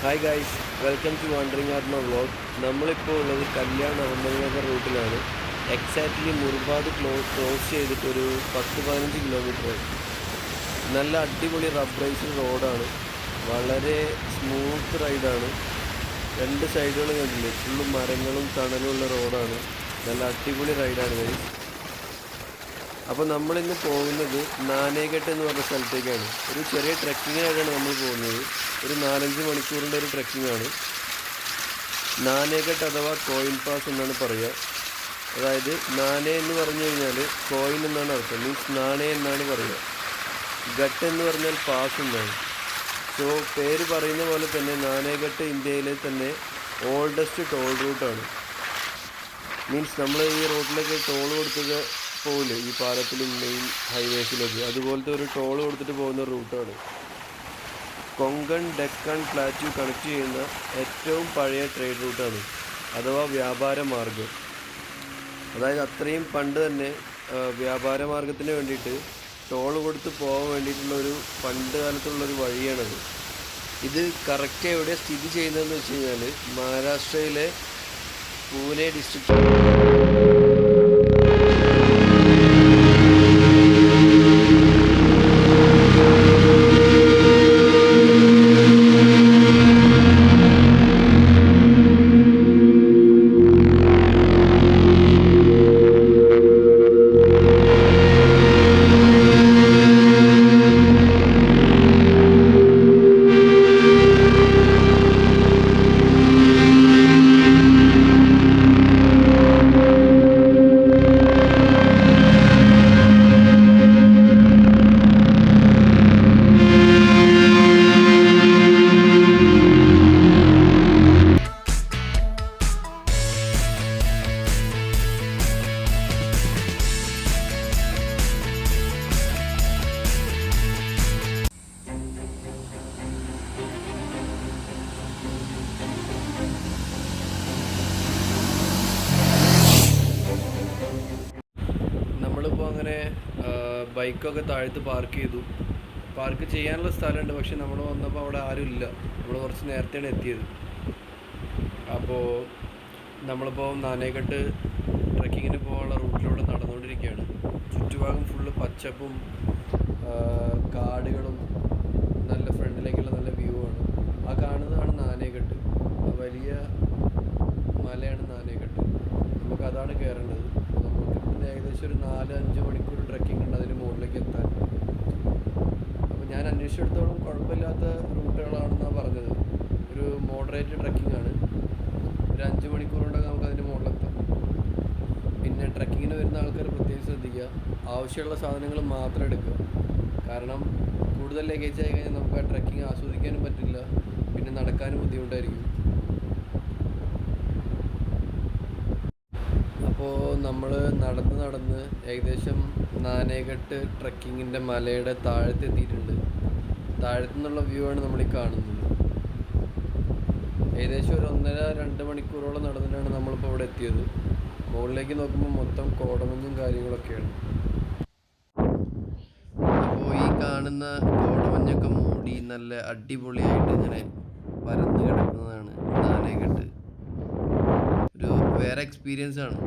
Hi guys, welcome to wandering Arma vlog. നമ്മളിപ്പോൾ ഉള്ളത് കല്യാൺ അഹമ്മദ്നഗർ റൂട്ടിലാണ്. എക്സാക്ട്ലി മുർബാദ് ക്രോസ് ചെയ്തിട്ടൊരു 10-15 കിലോമീറ്റർ. നല്ല അടിപൊളി റബ്ബറൈസ്ഡ് റോഡാണ്. വളരെ സ്മൂത്ത് റൈഡാണ്. രണ്ട് സൈഡുകളും കണ്ടില്ലേ, ഫുള്ളും മരങ്ങളും തണലും ഉള്ള റോഡാണ്. നല്ല അടിപൊളി റൈഡാണ് ഗൈസ്. അപ്പോൾ നമ്മളിന്ന് പോകുന്നത് നാനേഘട്ട് എന്ന് പറഞ്ഞ സ്ഥലത്തേക്കാണ്. ഒരു ചെറിയ ട്രെക്കിങ്ങിനായിട്ടാണ് നമ്മൾ പോകുന്നത്. ഒരു 4-5 മണിക്കൂറിൻ്റെ ഒരു ട്രെക്കിങ്ങാണ്. നാനേഘട്ട് അഥവാ കോയിൻ പാസ് എന്നാണ് പറയുക. അതായത് നാണയ എന്ന് പറഞ്ഞു കഴിഞ്ഞാൽ കോയിൻ എന്നാണ് അർത്ഥം, മീൻസ് നാണയം എന്നാണ് പറയുക. ഘട്ട് എന്ന് പറഞ്ഞാൽ പാസ് എന്നാണ്. സോ പേര് പറയുന്ന പോലെ തന്നെ നാനേഘട്ട് ഇന്ത്യയിലെ തന്നെ ഓൾഡസ്റ്റ് ടോൾ റൂട്ടാണ്. മീൻസ് നമ്മൾ ഈ റോഡിലൊക്കെ ടോൾ കൊടുത്തൊക്കെ പോകില്ലേ, ഈ പാലത്തിലും മെയിൻ ഹൈവേസിലൊക്കെ, അതുപോലത്തെ ഒരു ടോൾ കൊടുത്തിട്ട് പോകുന്ന റൂട്ടാണ്. കൊങ്കൺ ഡെക്കൺ പ്ലാറ്റ്യൂ കണക്ട് ചെയ്യുന്ന ഏറ്റവും പഴയ ട്രേഡ് റൂട്ടാണ്, അഥവാ വ്യാപാര മാർഗം. അതായത് അത്രയും പണ്ട് തന്നെ വ്യാപാര മാർഗത്തിന് വേണ്ടിയിട്ട് ടോൾ കൊടുത്ത് പോകാൻ വേണ്ടിയിട്ടുള്ളൊരു പണ്ട് കാലത്തുള്ളൊരു വഴിയാണത്. ഇത് കറക്റ്റ് എവിടെ സ്ഥിതി ചെയ്യുന്നതെന്ന് വെച്ച് കഴിഞ്ഞാൽ മഹാരാഷ്ട്രയിലെ പൂനെ ഡിസ്ട്രിക്റ്റ്. നമ്മളിപ്പോൾ അങ്ങനെ ബൈക്കൊക്കെ താഴത്ത് പാർക്ക് ചെയ്തു. പാർക്ക് ചെയ്യാനുള്ള സ്ഥലമുണ്ട്, പക്ഷെ നമ്മൾ വന്നപ്പോൾ അവിടെ ആരുമില്ല. നമ്മൾ കുറച്ച് നേരത്തെയാണ് എത്തിയത്. അപ്പോൾ നമ്മളിപ്പോൾ നാനേഘട്ട് ട്രെക്കിങ്ങിന് പോകാനുള്ള റൂട്ടിലൂടെ നടന്നുകൊണ്ടിരിക്കുകയാണ്. ചുറ്റുഭാഗം ഫുള്ള് പച്ചപ്പും കാടുകളും നല്ല ഫ്രണ്ടിലേക്കുള്ള നല്ല വ്യൂ ആണ്. ആ കാണുന്നതാണ് നാനേഘട്ട്. ആ വലിയ മലയാണ് നാനേഘട്ട്. നമുക്കതാണ് കയറേണ്ടത്. നമുക്ക് ഇവിടുന്ന് ഏകദേശം ഒരു 4-5 മണിക്കൂർ ട്രെക്കിംഗ് ഉണ്ട് അതിന് മുകളിലേക്ക് എത്താൻ. അപ്പോൾ ഞാൻ അന്വേഷിച്ചിടത്തോളം കുഴപ്പമില്ലാത്ത റൂട്ടുകളാണെന്നാണ് പറഞ്ഞത്. ഒരു മോഡറേറ്റ് ട്രെക്കിംഗ് ആണ്. ഒരു 5 മണിക്കൂർ കൊണ്ടൊക്കെ നമുക്ക് അതിന് മുകളിലെത്താം. പിന്നെ ട്രെക്കിങ്ങിന് വരുന്ന ആൾക്കാർ പ്രത്യേകം ശ്രദ്ധിക്കുക, ആവശ്യമുള്ള സാധനങ്ങൾ മാത്രം എടുക്കുക. കാരണം കൂടുതൽ ലഗേജ് ആയി കഴിഞ്ഞാൽ നമുക്ക് ആ ട്രെക്കിംഗ് ആസ്വദിക്കാനും പറ്റില്ല, പിന്നെ നടക്കാനും ബുദ്ധിമുട്ടായിരിക്കും. അപ്പോൾ നമ്മൾ നടന്ന് ഏകദേശം നാനേഘട്ട് ട്രെക്കിങ്ങിൻ്റെ മലയുടെ താഴത്തെത്തിയിട്ടുണ്ട്. താഴത്തുനിന്നുള്ള വ്യൂ ആണ് നമ്മൾ ഈ കാണുന്നത്. ഏകദേശം ഒരു 1.5-2 മണിക്കൂറോളം നടന്നിട്ടാണ് നമ്മളിപ്പോൾ ഇവിടെ എത്തിയത്. മുകളിലേക്ക് നോക്കുമ്പോൾ മൊത്തം കോടമഞ്ഞും കാര്യങ്ങളൊക്കെയാണ്. അപ്പോൾ ഈ കാണുന്ന കോടമഞ്ഞൊക്കെ മൂടി നല്ല അടിപൊളിയായിട്ട് ഇങ്ങനെ പരന്ന് കിടക്കുന്നതാണ് നാനേഘട്ട്. ഒരു വേറെ എക്സ്പീരിയൻസ് ആണ്.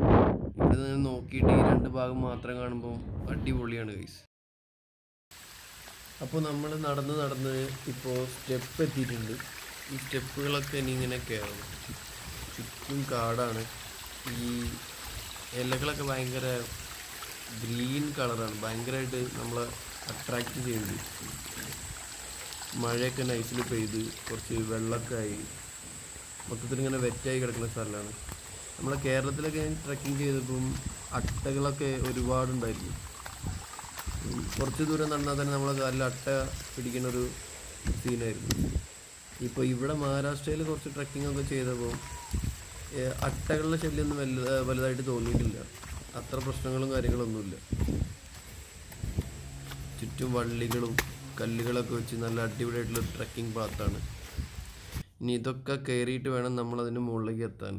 ഇവിടെ നിന്ന് നോക്കിയിട്ട് ഈ 2 ഭാഗം മാത്രം കാണുമ്പോൾ അടിപൊളിയാണ് ഗൈസ്. അപ്പോൾ നമ്മൾ നടന്ന് ഇപ്പോൾ സ്റ്റെപ്പ് എത്തിയിട്ടുണ്ട്. ഈ സ്റ്റെപ്പുകളൊക്കെ ഇനി ഇങ്ങനെ കയറണം. ചുറ്റും കാടാണ്. ഈ ഇലകളൊക്കെ ഭയങ്കര ഗ്രീൻ കളറാണ്, ഭയങ്കരമായിട്ട് നമ്മളെ അട്രാക്റ്റ് ചെയ്യുന്നത്. മഴയൊക്കെ നൈസിൽ പെയ്ത് കുറച്ച് വെള്ളമൊക്കെ ആയി മൊത്തത്തിൽ ഇങ്ങനെ വെറ്റായി കിടക്കുന്ന സ്ഥലമാണ്. നമ്മളെ കേരളത്തിലൊക്കെ ഞാൻ ട്രെക്കിങ് ചെയ്തപ്പം അട്ടകളൊക്കെ ഒരുപാടുണ്ടായിരുന്നു. കുറച്ച് ദൂരം നടന്നാൽ തന്നെ നമ്മളെ കാലിൽ അട്ട പിടിക്കുന്നൊരു സീനായിരുന്നു. ഇപ്പോൾ ഇവിടെ മഹാരാഷ്ട്രയിൽ കുറച്ച് ട്രെക്കിംഗ് ഒക്കെ ചെയ്തപ്പോൾ അട്ടകളുടെ ശല്യമൊന്നും വലുതായിട്ട് തോന്നിയിട്ടില്ല. അത്ര പ്രശ്നങ്ങളും കാര്യങ്ങളൊന്നുമില്ല. ചുറ്റും വള്ളികളും കല്ലുകളൊക്കെ വെച്ച് നല്ല അടിപൊളിയായിട്ടുള്ള ട്രെക്കിംഗ് പാത്താണ്. ഇനി ഇതൊക്കെ കയറിയിട്ട് വേണം നമ്മളതിന് മുകളിലേക്ക് എത്താൻ.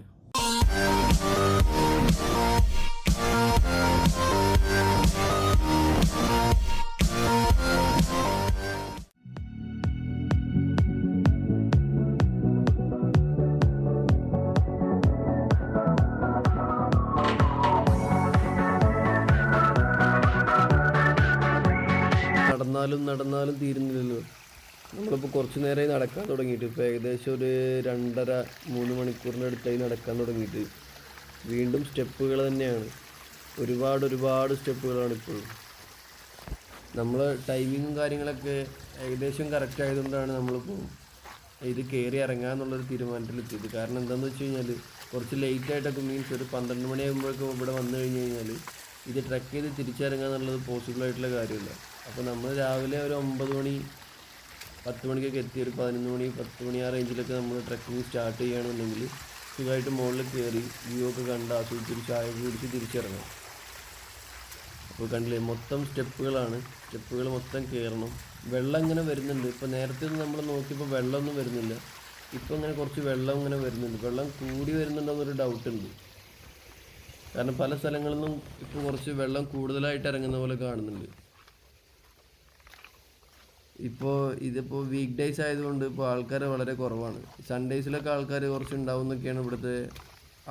നടന്നാലും തീരുന്നില്ലല്ലോ. നമ്മളിപ്പോൾ കുറച്ച് നേരമായി നടക്കാൻ തുടങ്ങിയിട്ട്, ഇപ്പോൾ ഏകദേശം ഒരു 2.5-3 മണിക്കൂറിൻ്റെ അടുത്തായി നടക്കാൻ തുടങ്ങിയിട്ട്. വീണ്ടും സ്റ്റെപ്പുകൾ തന്നെയാണ്, ഒരുപാട് സ്റ്റെപ്പുകളാണ് ഇപ്പോഴും. നമ്മൾ ടൈമിങ്ങും കാര്യങ്ങളൊക്കെ ഏകദേശം കറക്റ്റ് ആയതുകൊണ്ടാണ് നമ്മളിപ്പോൾ ഇത് കയറി ഇറങ്ങാമെന്നുള്ളൊരു തീരുമാനത്തിലെത്തിയത്. കാരണം എന്താണെന്ന് വെച്ച് കഴിഞ്ഞാൽ കുറച്ച് ലേറ്റായിട്ടൊക്കെ, മീൻസ് ഒരു 12 മണിയാകുമ്പോഴൊക്കെ ഇവിടെ വന്നു കഴിഞ്ഞ് കഴിഞ്ഞാൽ ഇത് ട്രക്ക് ചെയ്ത് തിരിച്ചിറങ്ങുക എന്നുള്ളത് പോസിബിളായിട്ടുള്ള കാര്യമില്ല. അപ്പോൾ നമ്മൾ രാവിലെ ഒരു 9 മണി 10 മണിക്കൊക്കെ എത്തി, ഒരു 11 മണി 10 മണി ആ റേഞ്ചിലൊക്കെ നമ്മൾ ട്രക്കിങ് സ്റ്റാർട്ട് ചെയ്യുകയാണെന്നുണ്ടെങ്കിൽ സുഖമായിട്ട് മുകളിൽ കയറി വ്യൂ ഒക്കെ കണ്ട് ആസ്വദിച്ചൊരു ചായ കുടിച്ച് തിരിച്ചിറങ്ങാം. അപ്പോൾ കണ്ടില്ലേ, മൊത്തം സ്റ്റെപ്പുകളാണ്, സ്റ്റെപ്പുകൾ മൊത്തം കയറണം. വെള്ളം ഇങ്ങനെ വരുന്നുണ്ട്. ഇപ്പോൾ നേരത്തെ നമ്മൾ നോക്കിയപ്പോൾ വെള്ളമൊന്നും വരുന്നില്ല, ഇപ്പോൾ ഇങ്ങനെ കുറച്ച് വെള്ളം ഇങ്ങനെ വരുന്നുണ്ട്. വെള്ളം കൂടി വരുന്നുണ്ടോയെന്നൊരു ഡൗട്ടുണ്ട്. കാരണം പല സ്ഥലങ്ങളിൽ നിന്നും ഇപ്പോൾ കുറച്ച് വെള്ളം കൂടുതലായിട്ട് ഇറങ്ങുന്ന പോലെ കാണുന്നുണ്ട്. ഇതിപ്പോൾ വീക്ക് ഡേയ്സ് ആയതുകൊണ്ട് ഇപ്പോൾ ആൾക്കാർ വളരെ കുറവാണ്. സൺഡേയ്സിലൊക്കെ ആൾക്കാർ കുറച്ച് ഉണ്ടാവും എന്നൊക്കെയാണ് ഇവിടുത്തെ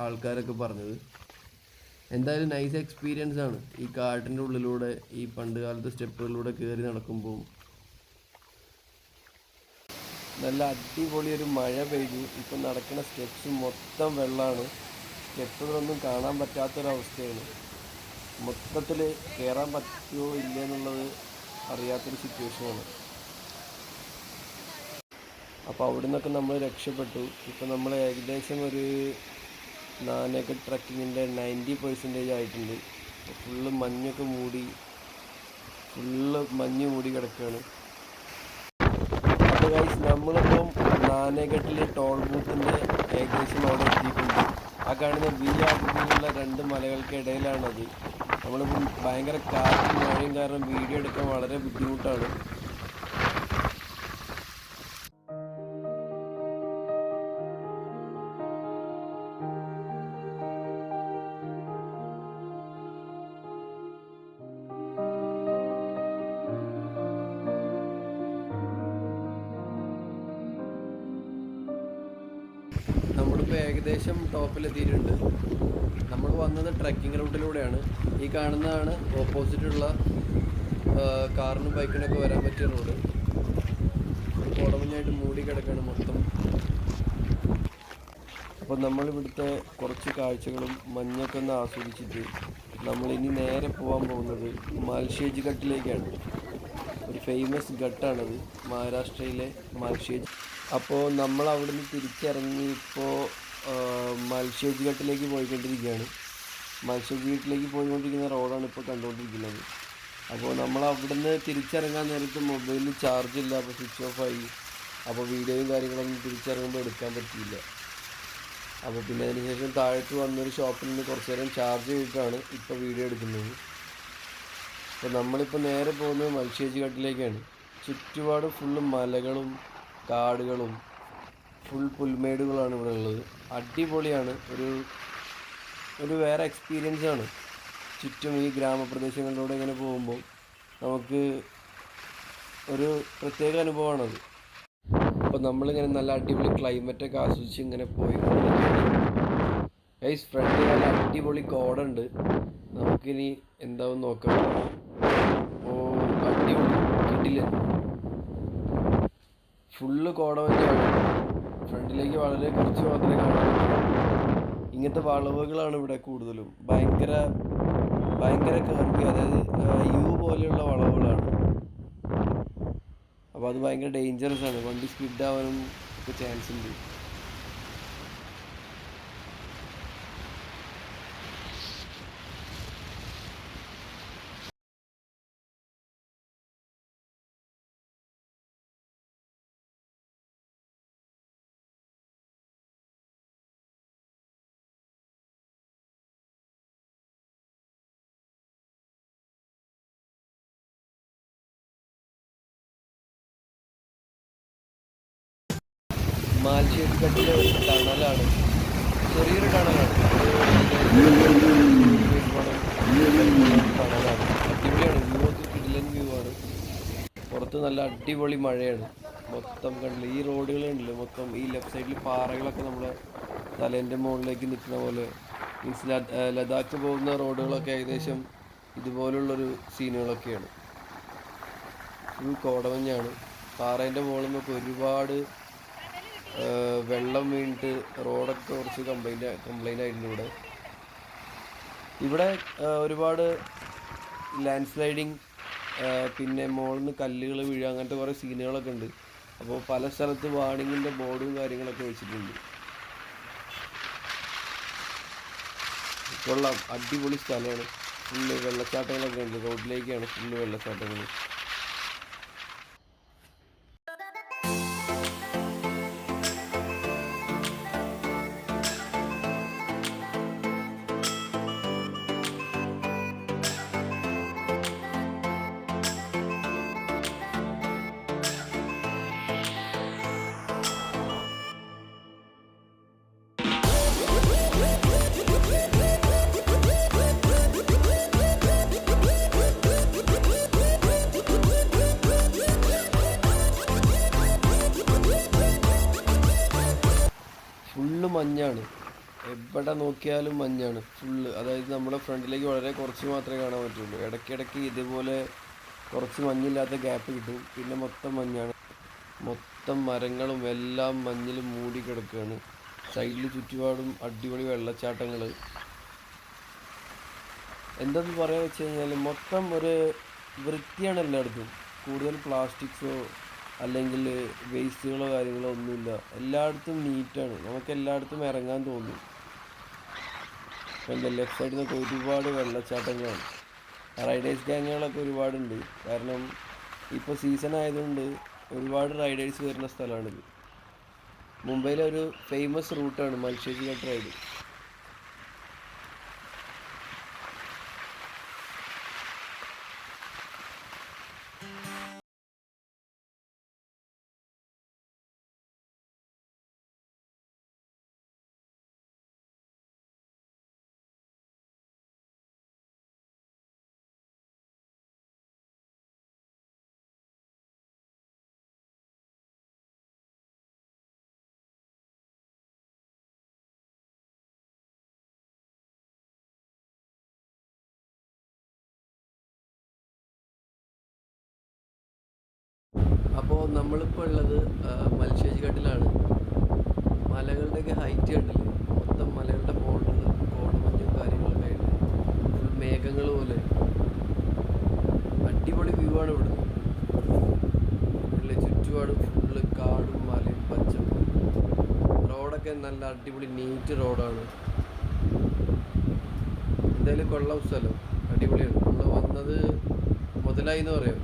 ആൾക്കാരൊക്കെ പറഞ്ഞത്. എന്തായാലും നൈസ് എക്സ്പീരിയൻസ് ആണ് ഈ കാട്ടിൻ്റെ ഉള്ളിലൂടെ ഈ പണ്ട് കാലത്തെ സ്റ്റെപ്പുകളിലൂടെ കയറി നടക്കുമ്പോൾ. നല്ല അടിപൊളി ഒരു മഴ പെയ്തു. ഇപ്പം നടക്കുന്ന സ്റ്റെപ്സ് മൊത്തം വെള്ളമാണ്, സ്റ്റെപ്പുകളൊന്നും കാണാൻ പറ്റാത്തൊരവസ്ഥയാണ്. മൊത്തത്തിൽ കയറാൻ പറ്റുമോ ഇല്ല എന്നുള്ളത് അറിയാത്തൊരു സിറ്റുവേഷനാണ്. അപ്പോൾ അവിടെ നിന്നൊക്കെ നമ്മൾ രക്ഷപ്പെട്ടു. ഇപ്പോൾ നമ്മൾ ഏകദേശം ഒരു നാനേക്കർ ട്രക്കിങ്ങിൻ്റെ 90% ആയിട്ടുണ്ട്. ഫുള്ള് മഞ്ഞൊക്കെ മൂടി, മഞ്ഞ് മൂടി കിടക്കുകയാണ്. അപ്പോൾ ഗൈസ്, നമ്മളിപ്പം നാനേഘട്ടിലെ ടോൾ ബൂത്തിൻ്റെ ഏകദേശം അവിടെ എത്തിയിട്ടുണ്ട്. ആ കാണുന്ന ആകൃതിയിലുള്ള 2 മലകൾക്ക് ഇടയിലാണത്. നമ്മളിപ്പം ഭയങ്കര കാറ്റും മഴയും കാരണം വീഡിയോ എടുക്കാൻ വളരെ ബുദ്ധിമുട്ടാണ്. നമ്മളിപ്പോൾ ഏകദേശം ടോപ്പിലെത്തിയിട്ടുണ്ട്. നമ്മൾ വന്നത് ട്രക്കിംഗ് റൂട്ടിലൂടെയാണ്. ഈ കാണുന്നതാണ് ഓപ്പോസിറ്റുള്ള കാറിനും ബൈക്കിനൊക്കെ വരാൻ പറ്റിയ റോഡ്. കോടമഞ്ഞായിട്ട് മൂടി കിടക്കുകയാണ് മൊത്തം. അപ്പോൾ നമ്മളിവിടുത്തെ കുറച്ച് കാഴ്ചകളും മഞ്ഞൊക്കെ ഒന്ന് ആസ്വദിച്ചിട്ട് നമ്മളിനി നേരെ പോകാൻ പോകുന്നത് മാൽഷേജ് ഘട്ടിലേക്കാണ്. ഒരു ഫേമസ് ഘട്ടാണത്, മഹാരാഷ്ട്രയിലെ മാൽഷേജ്. അപ്പോൾ നമ്മൾ അവിടുന്ന് തിരിച്ചിറങ്ങി ഇപ്പോൾ മാൽഷേജ് ഘട്ടിലേക്ക് പോയിക്കൊണ്ടിരിക്കുകയാണ്. മാൽഷേജ് ഘട്ടിലേക്ക് പോയിക്കൊണ്ടിരിക്കുന്ന റോഡാണ് ഇപ്പോൾ കണ്ടുകൊണ്ടിരിക്കുന്നത്. അപ്പോൾ നമ്മൾ അവിടുന്ന് തിരിച്ചിറങ്ങാൻ നേരത്ത് മൊബൈലിൽ ചാർജില്ല, അപ്പോൾ സ്വിച്ച് ഓഫ് ആയി. അപ്പോൾ വീഡിയോയും കാര്യങ്ങളൊന്നും തിരിച്ചിറങ്ങുമ്പോൾ എടുക്കാൻ പറ്റിയില്ല. അപ്പോൾ പിന്നെ അതിനുശേഷം താഴത്ത് വന്നൊരു ഷോപ്പിൽ നിന്ന് കുറച്ച് നേരം ചാർജ് ചെയ്തിട്ടാണ് ഇപ്പോൾ വീഡിയോ എടുക്കുന്നത്. അപ്പോൾ നമ്മളിപ്പോൾ നേരെ പോകുന്നത് മാൽഷേജ് ഘട്ടിലേക്കാണ്. ചുറ്റുപാട് ഫുള്ള് മലകളും കാടുകളും ഫുൾ പുൽമേടുകളാണ് ഇവിടെ ഉള്ളത്. അടിപൊളിയാണ്, ഒരു വേറെ എക്സ്പീരിയൻസ് ആണ്. ചുറ്റും ഈ ഗ്രാമപ്രദേശങ്ങളിലൂടെ ഇങ്ങനെ പോകുമ്പോൾ നമുക്ക് ഒരു പ്രത്യേക അനുഭവമാണത്. അപ്പോൾ നമ്മളിങ്ങനെ നല്ല അടിപൊളി ക്ലൈമറ്റൊക്കെ ആസ്വദിച്ച് ഇങ്ങനെ പോയി. ഗൈസ്, ഫ്രണ്ട് നല്ല അടിപൊളി കോടുണ്ട്. നമുക്കിനി എന്താവും നോക്കാം. ഓ, അടിപൊളി കിട്ടില്ല, ഫുള്ള് കോടമഞ്ഞാണ്. ഫ്രണ്ടിലേക്ക് വളരെ കുറച്ച് മാത്രമേ കാണാൻ പറ്റൂ. ഇങ്ങനത്തെ വളവുകളാണ് ഇവിടെ കൂടുതലും. ഭയങ്കര കർവി, അതായത് യു പോലെയുള്ള വളവുകളാണ്. അപ്പോൾ അത് ഭയങ്കര ഡേഞ്ചറസ് ആണ്, വണ്ടി സ്കിഡ് ആവാനും ഒക്കെ ചാൻസ് ഉണ്ട്. മാൽഷേജ് ഘട്ടിലെ ഒരു ടണലാണ്, ചെറിയൊരു ടണലാണ്. ടണലാണ്, അടിപൊളിയാണ്. വ്യൂ ഒക്കെ കിടിലൻ വ്യൂ ആണ്. പുറത്ത് നല്ല അടിപൊളി മഴയാണ്. മൊത്തം കണ്ടില്ല, ഈ റോഡുകളുണ്ടല്ലോ മൊത്തം, ഈ ലെഫ്റ്റ് സൈഡിൽ പാറകളൊക്കെ നമ്മളെ തലേൻ്റെ മുകളിലേക്ക് നിൽക്കുന്ന പോലെ. മീൻസ് ലഡാക്ക് പോകുന്ന റോഡുകളൊക്കെ ഏകദേശം ഇതുപോലുള്ളൊരു സീനുകളൊക്കെയാണ്. ഫുൾ കോടമഞ്ഞാണ്. പാറേൻ്റെ മുകളിൽ നിന്നൊക്കെ ഒരുപാട് വെള്ളം വീണിട്ട് റോഡൊക്കെ കുറച്ച് കംപ്ലൈൻ്റ് ആയിരുന്നു. ഇവിടെ ഒരുപാട് ലാൻഡ് സ്ലൈഡിങ്, പിന്നെ മുകളിൽ നിന്ന് കല്ലുകൾ വീഴുക, അങ്ങനത്തെ കുറേ സീനുകളൊക്കെ ഉണ്ട്. അപ്പോൾ പല സ്ഥലത്ത് വാർണിങ്ങിൻ്റെ ബോർഡും കാര്യങ്ങളൊക്കെ വെച്ചിട്ടുണ്ട്. കൊള്ളാം, അടിപൊളി സ്ഥലമാണ്. ഫുള്ള് വെള്ളച്ചാട്ടങ്ങളൊക്കെ ഉണ്ട്. റോഡിലേക്കാണ് ഫുള്ള് വെള്ളച്ചാട്ടങ്ങൾ. ഫുള്ള് മഞ്ഞാണ്, എവിടെ നോക്കിയാലും മഞ്ഞാണ് ഫുള്ള്. അതായത് നമ്മുടെ ഫ്രണ്ടിലേക്ക് വളരെ കുറച്ച് മാത്രമേ കാണാൻ പറ്റുള്ളൂ. ഇടയ്ക്കിടയ്ക്ക് ഇതുപോലെ കുറച്ച് മഞ്ഞില്ലാത്ത ഗ്യാപ്പ് കിട്ടും, പിന്നെ മൊത്തം മഞ്ഞാണ്. മൊത്തം മരങ്ങളും എല്ലാം മഞ്ഞിൽ മൂടി കിടക്കുകയാണ്. സൈഡിൽ ചുറ്റുപാടും അടിപൊളി വെള്ളച്ചാട്ടങ്ങൾ. എന്താണെന്ന് പറയാൻ വെച്ച് കഴിഞ്ഞാൽ മൊത്തം ഒരു വൃത്തിയാണ് എല്ലായിടത്തും. കൂടുതൽ പ്ലാസ്റ്റിക്സോ അല്ലെങ്കിൽ വേസ്റ്റുകളോ കാര്യങ്ങളോ ഒന്നുമില്ല. എല്ലായിടത്തും നീറ്റാണ്. നമുക്ക് എല്ലായിടത്തും ഇറങ്ങാൻ തോന്നും. എൻ്റെ ലെഫ്റ്റ് സൈഡിൽ നിന്നൊക്കെ ഒരുപാട് വെള്ളച്ചാട്ടങ്ങളാണ്. റൈഡേഴ്സ് ഗ്യാങ്ങുകളൊക്കെ ഒരുപാടുണ്ട്. കാരണം ഇപ്പോൾ സീസൺ ആയതുകൊണ്ട് ഒരുപാട് റൈഡേഴ്സ് വരുന്ന സ്ഥലമാണിത്. മുംബൈയിലെ ഒരു ഫേമസ് റൂട്ടാണ് മൽശേരി ഘട്ട് റൈഡ്. അപ്പോൾ നമ്മളിപ്പോൾ ഉള്ളത് മൽശേരി ഘട്ടിലാണ്. മലകളുടെയൊക്കെ ഹൈറ്റ് കണ്ടില്ലേ? മൊത്തം മലകളുടെ മുകളിൽ കോടമഞ്ഞും കാര്യങ്ങളൊക്കെ ആയിട്ട് ഫുൾ മേഘങ്ങൾ പോലെ അടിപൊളി വ്യൂ ആണ് ഇവിടുന്ന്. അല്ലേ, ചുറ്റുപാടും ഫുള്ള് കാടും മലയും പച്ചപ്പും. റോഡൊക്കെ നല്ല അടിപൊളി നീറ്റ് റോഡാണ്. എന്തായാലും കൊള്ളാം സ്ഥലം, അടിപൊളിയാണ്. നമ്മൾ വന്നത് മുതലായി എന്ന് പറയാം.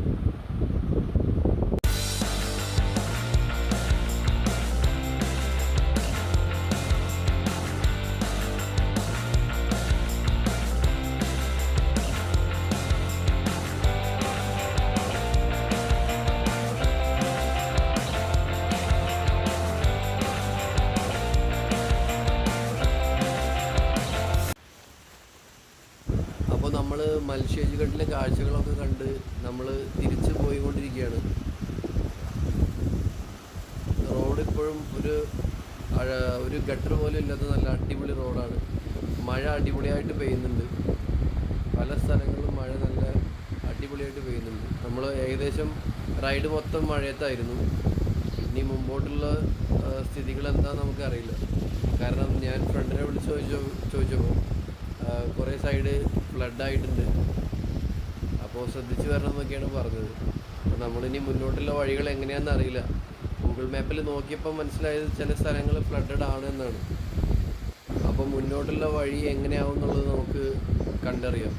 അപ്പോൾ നമ്മൾ മൽശേരി ഘട്ടിലെ കാഴ്ചകളൊക്കെ കണ്ട് നമ്മൾ തിരിച്ച് പോയിക്കൊണ്ടിരിക്കുകയാണ്. റോഡ് ഇപ്പോഴും ഒരു ഗട്ടർ പോലും ഇല്ലാത്ത നല്ല അടിപൊളി റോഡാണ്. മഴ അടിപൊളിയായിട്ട് പെയ്യുന്നുണ്ട്. പല സ്ഥലങ്ങളിലും മഴ നല്ല അടിപൊളിയായിട്ട് പെയ്യുന്നുണ്ട്. നമ്മൾ ഏകദേശം റൈഡ് മൊത്തം മഴയത്തായിരുന്നു. ഇനി മുമ്പോട്ടുള്ള സ്ഥിതികൾ എന്താണെന്ന് നമുക്കറിയില്ല. കാരണം ഞാൻ ഫ്രണ്ടിനെ വിളിച്ച് ചോദിച്ചപ്പോൾ കുറേ സൈഡ് ഫ്ലഡായിട്ടുണ്ട്, അപ്പോൾ ശ്രദ്ധിച്ച് വരണം എന്നൊക്കെയാണ് പറഞ്ഞത്. അപ്പോൾ നമ്മളിനി മുന്നോട്ടുള്ള വഴികൾ എങ്ങനെയാണെന്ന് അറിയില്ല. ഗൂഗിൾ മാപ്പിൽ നോക്കിയപ്പോൾ മനസ്സിലായത് ചില സ്ഥലങ്ങൾ ഫ്ലഡഡ് ആണ് എന്നാണ്. അപ്പോൾ മുന്നോട്ടുള്ള വഴി എങ്ങനെയാവും എന്നുള്ളത് നമുക്ക് കണ്ടറിയാം.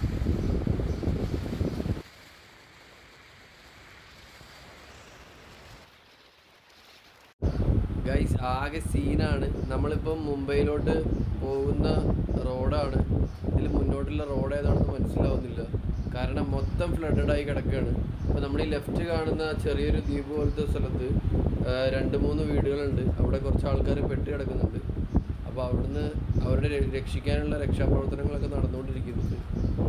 ഗൈസ്, ആകെ സീനാണ്. നമ്മളിപ്പം മുംബൈയിലോട്ട് പോകുന്ന റോഡാണ്. ഇതിൽ മുന്നോട്ടുള്ള റോഡ് ഏതാണെന്ന് മനസ്സിലാവുന്നില്ല. കാരണം മൊത്തം ഫ്ലഡഡായി കിടക്കുകയാണ്. അപ്പോൾ നമ്മൾ ഈ ലെഫ്റ്റ് കാണുന്ന ചെറിയൊരു ദ്വീപ് പോലത്തെ സ്ഥലത്ത് 2-3 വീടുകളുണ്ട്. അവിടെ കുറച്ച് ആൾക്കാർ പെട്ട് കിടക്കുന്നുണ്ട്. അപ്പോൾ അവിടുന്ന് അവരുടെ രക്ഷിക്കാനുള്ള രക്ഷാപ്രവർത്തനങ്ങളൊക്കെ നടന്നുകൊണ്ടിരിക്കുന്നുണ്ട്.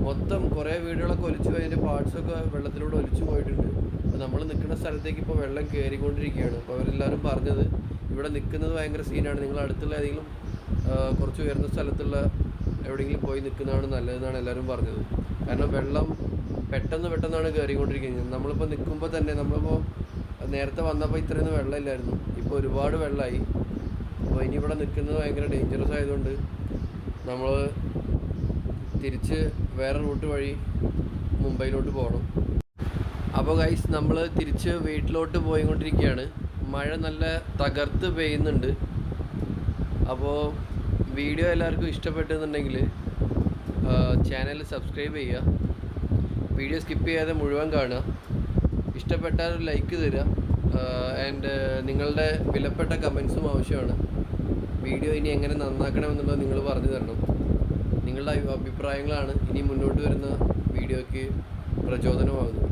മൊത്തം കുറേ വീടുകളൊക്കെ ഒലിച്ചു പോയി, അതിൻ്റെ പാർട്സൊക്കെ വെള്ളത്തിലൂടെ ഒലിച്ചു പോയിട്ടുണ്ട്. അപ്പോൾ നമ്മൾ നിൽക്കുന്ന സ്ഥലത്തേക്ക് ഇപ്പോൾ വെള്ളം കയറിക്കൊണ്ടിരിക്കുകയാണ്. അപ്പോൾ അവരെല്ലാവരും പറഞ്ഞത് ഇവിടെ നിൽക്കുന്നത് ഭയങ്കര സീനാണ്. നിങ്ങൾ അടുത്തുള്ള ഏതെങ്കിലും കുറച്ച് ഉയർന്ന സ്ഥലത്തുള്ള എവിടെയെങ്കിലും പോയി നിൽക്കുന്നതാണ് നല്ലതെന്നാണ് എല്ലാവരും പറഞ്ഞത്. കാരണം വെള്ളം പെട്ടെന്നാണ് കയറിക്കൊണ്ടിരിക്കുന്നത്. നമ്മളിപ്പോൾ നിൽക്കുമ്പോൾ തന്നെ നമ്മളിപ്പോൾ നേരത്തെ വന്നപ്പോൾ ഇത്രയൊന്നും വെള്ളമില്ലായിരുന്നു, ഇപ്പോൾ ഒരുപാട് വെള്ളമായി. അപ്പോൾ ഇനി ഇവിടെ നിൽക്കുന്നത് ഭയങ്കര ഡേഞ്ചറസ് ആയതുകൊണ്ട് നമ്മൾ തിരിച്ച് വേറെ റൂട്ട് വഴി മുംബൈയിലോട്ട് പോകണം. അപ്പോൾ ഗൈസ് നമ്മൾ തിരിച്ച് വീട്ടിലോട്ട് പോയിക്കൊണ്ടിരിക്കുകയാണ്. മഴ നല്ല തകർത്ത് പെയ്യുന്നുണ്ട്. അപ്പോൾ വീഡിയോ എല്ലാവർക്കും ഇഷ്ടപ്പെട്ടെന്നുണ്ടെങ്കിൽ ചാനൽ സബ്സ്ക്രൈബ് ചെയ്യുക, വീഡിയോ സ്കിപ്പ് ചെയ്യാതെ മുഴുവൻ കാണുക, ഇഷ്ടപ്പെട്ടാൽ ഒരു ലൈക്ക് തരിക, ആൻഡ് നിങ്ങളുടെ വിലപ്പെട്ട കമൻസും ആവശ്യമാണ്. വീഡിയോ ഇനി എങ്ങനെ നന്നാക്കണമെന്നുള്ളത് നിങ്ങൾ പറഞ്ഞു തരണം. നിങ്ങളുടെ അഭിപ്രായങ്ങളാണ് ഇനി മുന്നോട്ട് വരുന്ന വീഡിയോയ്ക്ക് പ്രചോദനമാകുന്നത്.